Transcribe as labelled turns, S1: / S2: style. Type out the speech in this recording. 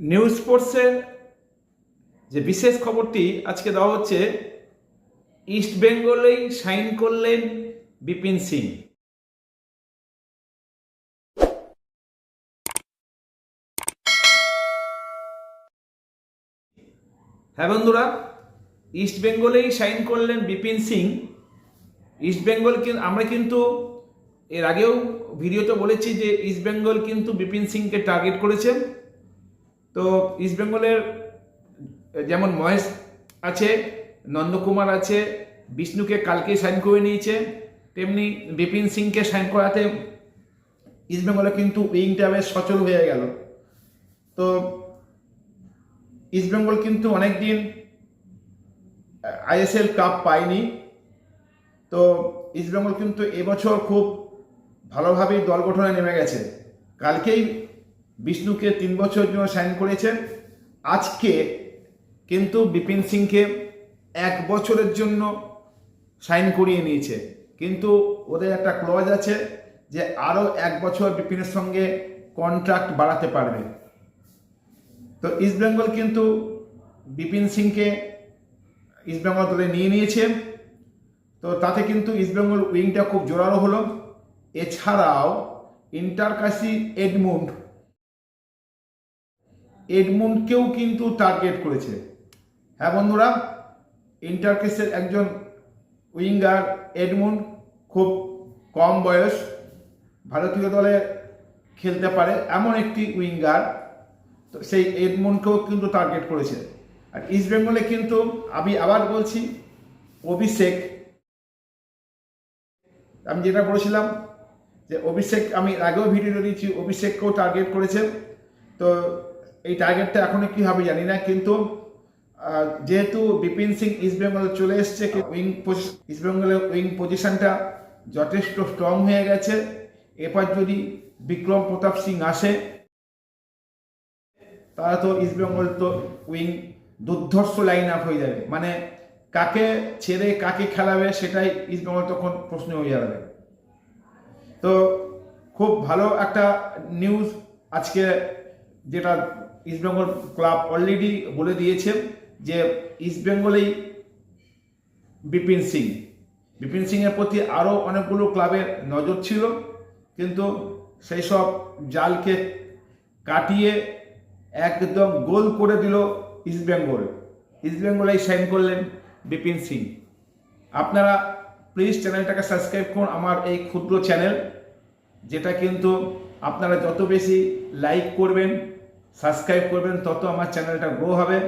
S1: News স্পোর্টসের যে বিশেষ খবরটি আজকে দেওয়া হচ্ছে, ইস্ট বেঙ্গলেই সাইন করলেন বিপিন সিং। হ্যাঁ বন্ধুরা, ইস্ট বেঙ্গলেই সাইন করলেন বিপিন সিং। ইস্ট বেঙ্গল আমরা কিন্তু এর আগেও ভিডিওতে বলেছি যে ইস্ট বেঙ্গল কিন্তু বিপিন সিংকে টার্গেট করেছে। তো ইস্ট বেঙ্গলের যেমন মহেশ আছে, নন্দকুমার আছে, বিষ্ণুকে কালকে সাইন করে নিয়েছে, তেমনি বিপিন সিংকে সাইন করাতে ইস্ট বেঙ্গলে কিন্তু উইংটা বেশ সচল হয়ে গেল। তো ইস্ট বেঙ্গল কিন্তু অনেকদিন আইএসএল কাপ পায়নি। তো ইস্ট বেঙ্গল কিন্তু এবছর খুব ভালোভাবেই দল গঠনে নেমে গেছে। কালকেই বিষ্ণুকে 3 বছরের জন্য সাইন করেছে, আজকে কিন্তু বিপিন সিংকে 1 বছরের জন্য সাইন করিয়ে নিয়েছে। কিন্তু ওদের একটা ক্লজ আছে যে আরও 1 বছর বিপিনের সঙ্গে কন্ট্রাক্ট বাড়াতে পারবে। তো ইস্ট বেঙ্গল কিন্তু বিপিন সিংকে ইস্ট বেঙ্গল দলে নিয়ে নিয়েছে। তো তাতে কিন্তু ইস্ট বেঙ্গল উইংটা খুব জোরালো হলো। এছাড়াও ইন্টারকাশি এডমুন্ডকেও কিন্তু টার্গেট করেছে। হ্যাঁ বন্ধুরা, ইন্টারকাশির একজন উইঙ্গার এডমুন্ড, খুব কম বয়স, ভারতীয় দলে খেলতে পারে এমন একটি উইঙ্গার। তো সেই এডমুন্ডকেও কিন্তু টার্গেট করেছে। আর ইস্ট বেঙ্গলে কিন্তু আমি আবার বলছি, অভিষেক, আমি যেটা বলেছিলাম যে অভিষেক, আমি আগেও ভিডিও দিয়েছি, অভিষেককেও টার্গেট করেছে। তো এই টার্গেটটা এখনো কি হবে জানি না, কিন্তু যেহেতু বিপিন সিং ইস্ট বেঙ্গলে চলে এসছে, ইস্ট বেঙ্গলের উইং পজিশনটা যথেষ্ট স্ট্রং হয়ে গেছে। এরপর যদি বিক্রম প্রতাপ সিং আসে, তাহলে তো ইস্ট বেঙ্গল তো উইং দুর্ধর্ষ লাইন আপ হয়ে যাবে। মানে কাকে ছেড়ে কাকে খেলাবে সেটাই ইস্ট বেঙ্গল তখন প্রশ্ন হয়ে যাবে। তো খুব ভালো একটা নিউজ আজকে, যেটা ইস্ট বেঙ্গল ক্লাব অলরেডি বলে দিয়েছে যে ইস্ট বেঙ্গলেই বিপিন সিংয়ের প্রতি আরও অনেকগুলো ক্লাবের নজর ছিল, কিন্তু সেই সব জালকে কাটিয়ে একদম গোল করে দিল ইস্ট বেঙ্গলেই সাইন করলেন বিপিন সিং। আপনারা প্লিজ চ্যানেলটাকে সাবস্ক্রাইব করুন, আমার এই ক্ষুদ্র চ্যানেল, যেটা কিন্তু আপনারা যত বেশি লাইক করবেন, সাবস্ক্রাইব করবেন, তত আমার চ্যানেলটা গ্রো হবে।